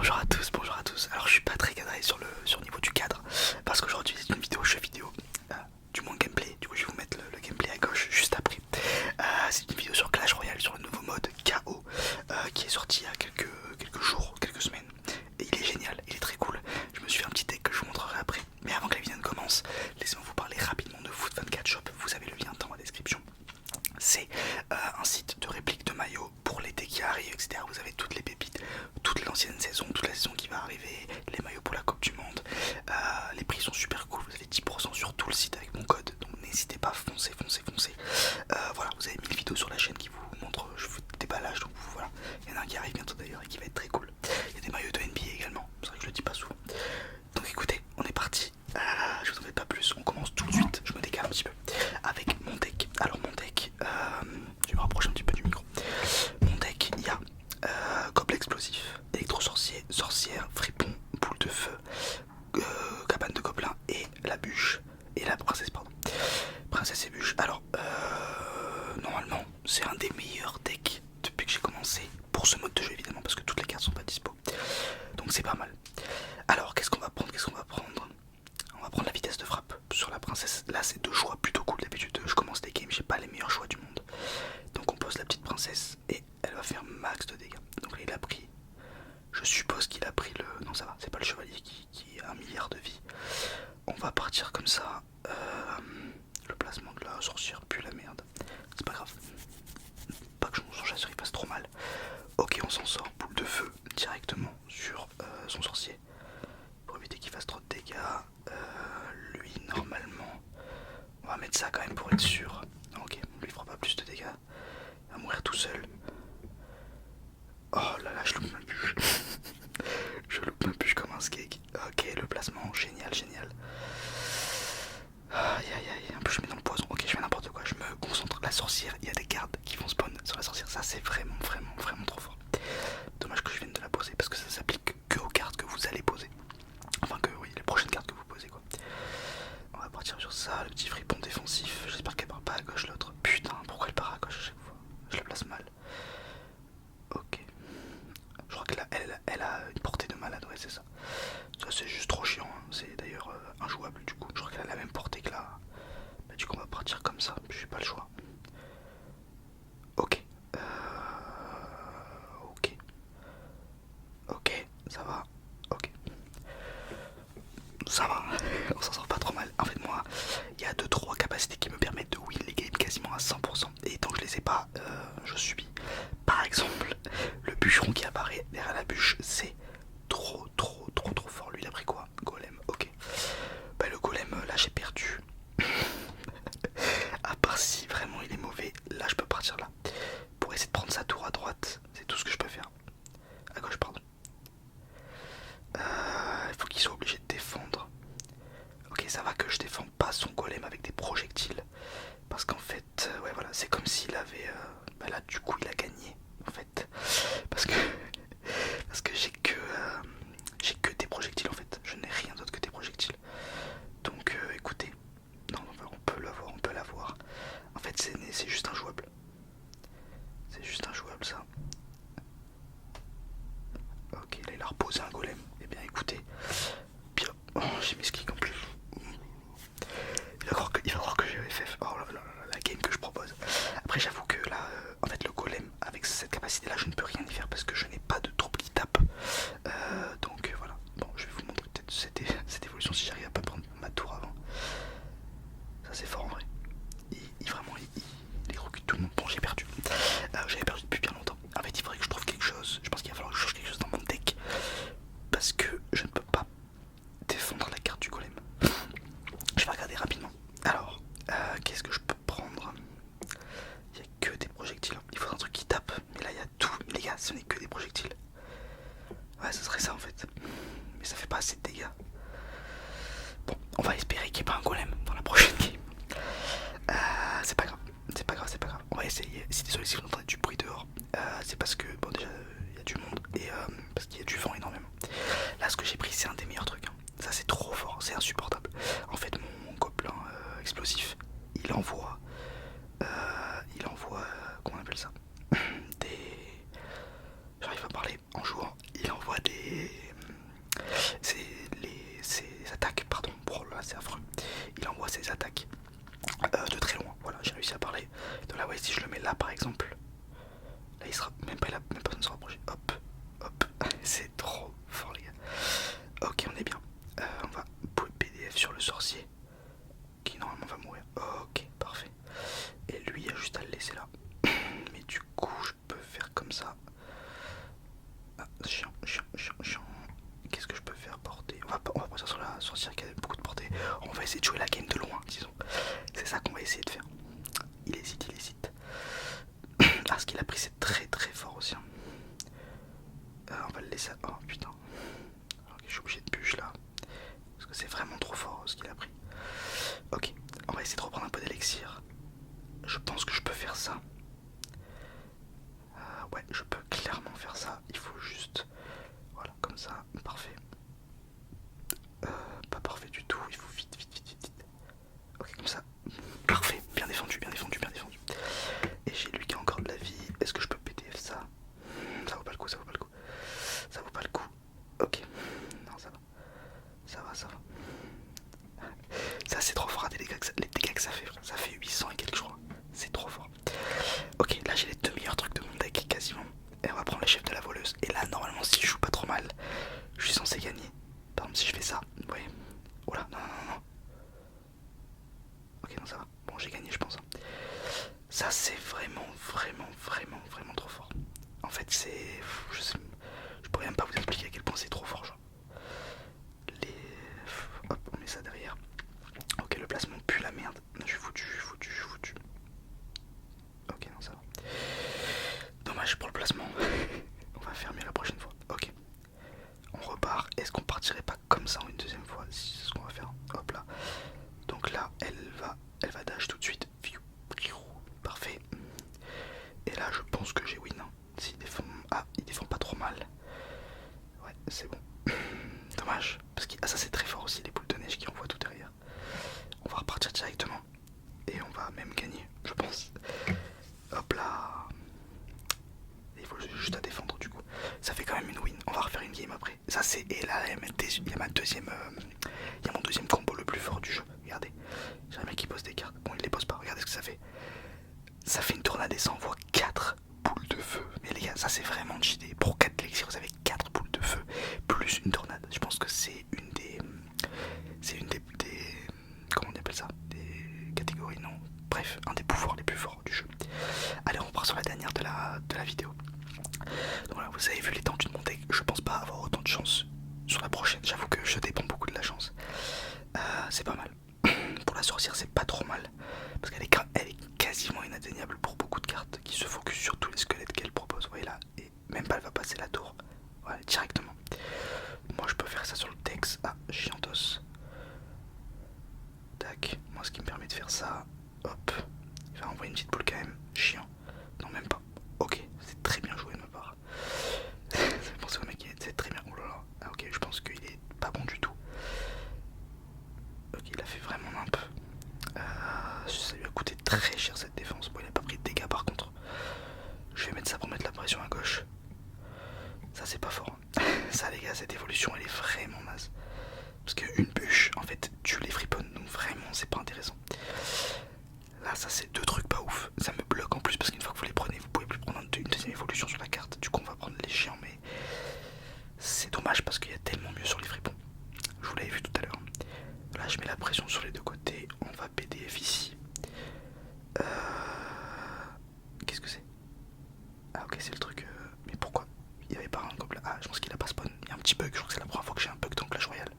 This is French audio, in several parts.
bonjour à tous. Alors je suis pas très cadré sur le niveau du cadre parce qu'aujourd'hui c'est une vidéo jeu vidéo, du moins gameplay. Du coup je vais vous mettre le gameplay à gauche juste après. C'est une vidéo sur Clash Royale, sur le nouveau mode KO qui est sorti il y a quelques jours, quelques semaines. Et il est génial, il est très cool. Je me suis fait un petit deck que je vous montrerai après. Mais avant que la vidéo ne commence, laissez-moi vous parler rapidement de Foot24 Shop. Vous avez le lien dans la description. C'est un site de réplique de maillots pour l'été qui arrive, etc. Vous avez toutes les pépites, toute l'ancienne saison, toute la saison qui va arriver, les maillots pour la Coupe du Monde. Les prix sont super cool, vous avez 10% sur tout le site avec mon code, donc n'hésitez pas, foncez. Voilà, vous avez 1000 vidéos sur la chaîne qui vous montrent je fais des déballages, donc voilà. Il y en a un qui arrive bientôt d'ailleurs et qui va être très cool. Il y a des maillots de NBA également, c'est vrai que je le dis pas souvent. Donc écoutez, on est parti. Je vous en fais pas plus, on commence tout de suite. Je me décale un petit peu avec mon deck. Alors mon deck, je vais me rapprocher un petit peu du micro. Mon deck, il y a gobelet explosif, électro-sorcier, sorcière, fripon, boule de feu, cabane de gobelins et la bûche. Et la princesse, pardon. Princesse et bûche. Alors, normalement, c'est un des meilleurs decks depuis que j'ai commencé. Pour ce mode de jeu évidemment, parce que toutes les cartes sont pas dispo. Donc c'est pas mal. Alors, qu'est-ce qu'on va prendre? On va prendre la vitesse de frappe sur la princesse. Là, c'est deux choix plutôt cool. D'habitude, je commence des games, j'ai pas les meilleurs choix du monde. Donc, on pose la petite princesse et elle va faire max de dégâts. Donc, là, il a pris. Je suppose qu'il a pris le. Non, ça va, c'est pas le chevalier qui a 1 milliard de vie. On va partir comme ça. Le placement de la sorcière pue la merde. C'est pas grave. Pas que son chasseur il passe trop mal. Ok, on s'en sort. Boule de feu directement sur son sorcier. Pour éviter qu'il fasse trop de dégâts. Lui, normalement, on va mettre ça quand même pour être sûr. Non, ok, lui il fera pas plus de dégâts. Il va mourir tout seul. Oh là là, je loupe ma bûche. Je loupe ma bûche comme un skeg. Ok, le placement, génial. Aïe. En plus, je mets dans le poison. Ok, je fais n'importe quoi. Je me concentre. La sorcière, il y a des cartes qui vont spawn sur la sorcière. Ça, c'est vraiment trop fort. Dommage que je vienne de la poser parce que ça s'applique que aux cartes que vous allez poser. Enfin, que oui, les prochaines cartes que vous posez, quoi. On va partir sur ça, le petit fripon défensif. J'espère qu'elle part pas à gauche l'autre. Putain, pourquoi elle part à gauche à chaque fois? Je la place mal. Ok. Je crois que là, elle a une portée de malade, ouais, c'est ça. Ça, c'est juste trop chiant. Hein. C'est d'ailleurs injouable du coup. Je crois qu'elle a la même portée que là. Bah, du coup, on va partir comme ça. J'ai pas le choix. Ok. Ok, ça va. Ok. Ça va, on s'en sort pas trop mal. En fait, moi, il y a 2-3 capacités qui me permettent de win les games quasiment à 100%. Et tant que je les ai pas, je subis. Par exemple, le bûcheron qui apparaît derrière la bûche, c'est trop fort. Lui, il a pris quoi? Golem, ok. Bah, le golem, là, j'ai perdu. À part si vraiment il est mauvais, là, je peux partir là. Pour essayer de prendre sa tour à droite, c'est tout ce que je peux faire. À gauche, pardon. Il faut qu'il soit obligé de défendre. Ok, ça va que je défends pas son golem avec des projectiles. Parce qu'en fait, ouais voilà, c'est comme s'il avait... bah là du coup il a gagné en fait. Parce que j'ai que des projectiles en fait. Je n'ai rien d'autre que des projectiles. Donc écoutez, non, on peut l'avoir. En fait c'est juste injouable. C'est juste injouable ça. Ok, là il a reposé un golem. Eh bien écoutez, bien... Oh, j'ai mis ce kick en plus. Il va croire que j'ai FF. Oh là, la game que je propose. Après j'avoue que là, en fait le golem avec cette capacité là je ne peux rien y faire parce que je n'ai pas de troupe qui tape. Donc voilà. Bon, je vais vous montrer peut-être cette évolution si j'arrive à pas prendre ma tour avant. Ça c'est fort en vrai. Il recule tout le monde. Bon, j'ai perdu. J'avais perdu depuis bien longtemps. En fait il faudrait que je trouve quelque chose. Je pense qu'il va falloir que je change quelque chose dans mon deck. Parce que je ne peux pas défendre la carte du golem. Je vais regarder rapidement. Alors, qu'est-ce que je peux prendre? Il n'y a que des projectiles. Il faut un truc qui tape. Mais là, il y a tout. Les gars, ce n'est que des projectiles. Ouais, ce serait ça en fait. Mais ça fait pas assez de dégâts. Bon, on va espérer qu'il n'y ait pas un golem dans la prochaine game. C'est pas grave. On va essayer. Si désolé si vous entendez du bruit dehors. C'est parce que, bon, déjà, il y a du monde. Et parce qu'il y a du vent énormément. Là, ce que j'ai pris, c'est un des meilleurs trucs. Hein. Ça, c'est trop fort. C'est insupportable. En fait, mon gobelin explosif, il envoie comment on appelle ça, des... J'arrive à parler en jouant. Il envoie des partir qui a beaucoup de portée. On va essayer de jouer la game de loin, disons. C'est ça qu'on va essayer de faire. Il hésite, il hésite. Ah, ce qu'il a pris c'est très très fort aussi. On va le laisser. Oh putain. Ok, je suis obligé de bûche là. Parce que c'est vraiment trop fort ce qu'il a pris. Ok, on va essayer de reprendre un peu d'élixir. Je pense que je peux faire ça. Ouais, je peux clairement faire ça. Il faut juste... Voilà, comme ça, parfait. Pas parfait du tout, il faut vite, vite, vite, vite. Ok, comme ça. Parfait, bien défendu, bien défendu, bien défendu. Et j'ai lui qui a encore de la vie. Est-ce que je peux PDF ça? Ça vaut pas le coup, ça vaut pas le coup. Ça vaut pas le coup. Ok, non, ça va. Ça va, ça va. Ça, c'est trop fort, les dégâts que ça fait. Ça fait 800 et quelques, je crois. C'est trop fort. Ok, là j'ai les deux meilleurs trucs de mon deck quasiment. Et on va prendre le chef de la voleuse. Et là, normalement, si je joue pas trop mal, je suis censé gagner. Par exemple, si je fais ça, ouais. Oula, non, non, non, non. Ok, non, ça va. Bon, j'ai gagné, je pense. Ça, c'est vraiment, vraiment, vraiment, vraiment trop fort. En fait, c'est... Je pourrais même pas vous expliquer à quel point c'est trop fort, genre. Hop, on met ça derrière. Ok, le placement pue la merde. Je suis foutu, je suis foutu, je suis foutu. Ok, non, ça va. Dommage pour le placement. On va faire mieux la prochaine fois. Ok. On repart. Est-ce qu'on partirait pas comme ça en une deuxième fois? Si c'est ce qu'on va faire. Hop là. Donc là, elle va dash tout de suite. Parfait. Et là, je pense que j'ai win. S'il défend... Ah, il défend pas trop mal. Ouais, c'est bon. Dommage. Parce que ça, c'est très fort aussi, les boules de neige qui envoient tout derrière. On va repartir directement. Et on va même gagner, je pense. Hop là. Il faut juste à défendre du coup. Ça fait quand même une win. On va refaire une game après. Ça c'est... Et là, il y a ma deuxième... il y a mon deuxième combo le plus fort du jeu. Regardez. J'ai un mec qui pose des cartes. Bon, il les pose pas. Regardez ce que ça fait. Ça fait une tornade et ça envoie 4 boules de feu. Mais les gars, ça c'est vraiment cheaté. Pour 4 élixirs, vous avez 4 boules de feu. Plus une tornade. Je pense que c'est une des... C'est une des... Comment on appelle ça? Des catégories, non. Bref, un des pouvoirs les plus forts du jeu. Allez, on repart sur la dernière de la vidéo. Donc voilà, vous avez vu l'étendue de mon deck. Je pense pas avoir autant de chance sur la prochaine. J'avoue que je dépends beaucoup de la chance. C'est pas mal. Pour la sorcière, c'est pas trop mal. Parce qu'elle est quasiment inatteignable pour beaucoup de cartes qui se focus sur tous les squelettes qu'elle propose. Vous voyez là, et même pas elle va passer la tour. Voilà, directement. Moi je peux faire ça sur le Dex. Ah, chiantos. Tac, moi ce qui me permet de faire ça. Hop, il va envoyer une petite boule quand même. Chiant. Non, même pas. Ok, c'est très bien joué de ma part. C'est pensé au mec, c'est très bien. Oh là là. Ah ok, je pense qu'il est pas bon du tout. Ok, il a fait vraiment un peu. Ça lui a coûté très cher cette défense. Bon, il a pas pris de dégâts par contre. Je vais mettre ça pour mettre la pression à gauche. Ça c'est pas fort. Ça les gars, cette évolution elle est vraiment naze. Parce qu'une bûche en fait tue les friponnes, donc vraiment c'est pas intéressant. Là ça c'est deux trucs pas ouf. Ça me bloque en plus parce qu'une fois que vous les prenez, vous pouvez plus prendre une deuxième évolution sur la carte. Du coup on va prendre les chiens, mais c'est dommage parce qu'il y a tellement mieux sur les fripons. Je vous l'avais vu tout à l'heure. Là je mets la pression sur les deux côtés. On va PDF ici. Qu'est-ce que c'est? Ah ok, c'est le truc. Mais pourquoi il n'y avait pas un gobelin? Ah, je pense qu'il a pas spawn. Il y a un petit bug. Je crois que c'est la première fois que j'ai un bug dans Clash Royale.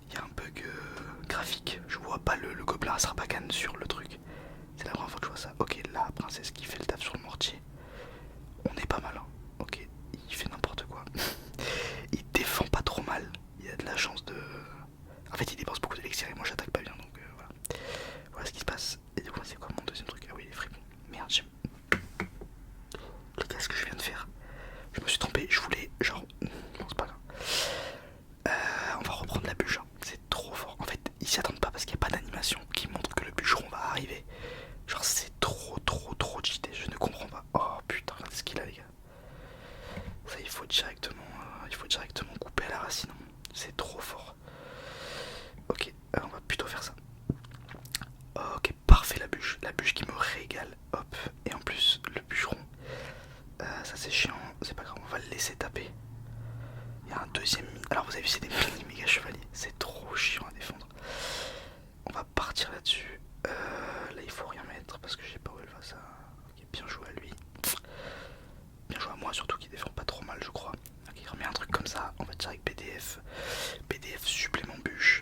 Il y a un bug graphique. Je vois pas le gobelin à Sarbacane sur le truc. C'est la première fois que je vois ça. Ok, la princesse qui fait le taf sur le mortier. On est pas mal. Hein. Ok, il fait n'importe quoi. Il défend pas trop mal. Il a de la chance de... En fait, il dépense beaucoup d'élixir et moi j'attaque pas bien. Donc voilà. Voilà ce qui se passe. Et du coup, c'est quoi mon deuxième truc? Ah oui, les fripons. Merde, j'ai... Les gars, ce que je viens de faire, je me suis trompé, je voulais genre... Bon, c'est pas grave. On va reprendre la bûche, hein. C'est trop fort. En fait, ils s'y attendent pas parce qu'il n'y a pas d'animation qui montre que le bûcheron va arriver. Genre c'est trop cheaté, je ne comprends pas. Oh putain, regardez ce qu'il a les gars. Ça il faut directement couper à la racine. C'est trop fort. Ok, on va plutôt faire ça. Ok, parfait la bûche qui me régale. Hop, et en plus le bûcheron. Ça c'est chiant, c'est pas grave, on va le laisser taper. Il y a un deuxième... Alors vous avez vu c'est des mini méga chevaliers. C'est trop chiant à défendre. On va partir là-dessus. Là il faut rien mettre parce que je sais pas où elle va ça. Ok, bien joué à lui. Bien joué à moi surtout qui défend pas trop mal je crois. Ok, il remet un truc comme ça. On va direct PDF. PDF supplément bûche.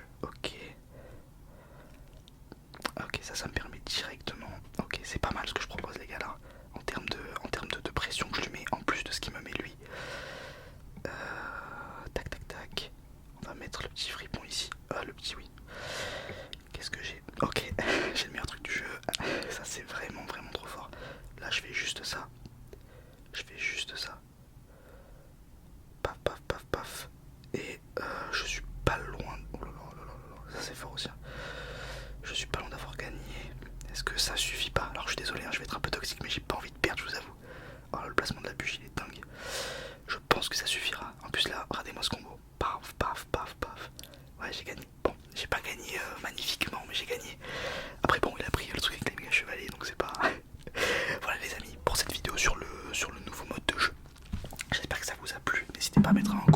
pas mettre en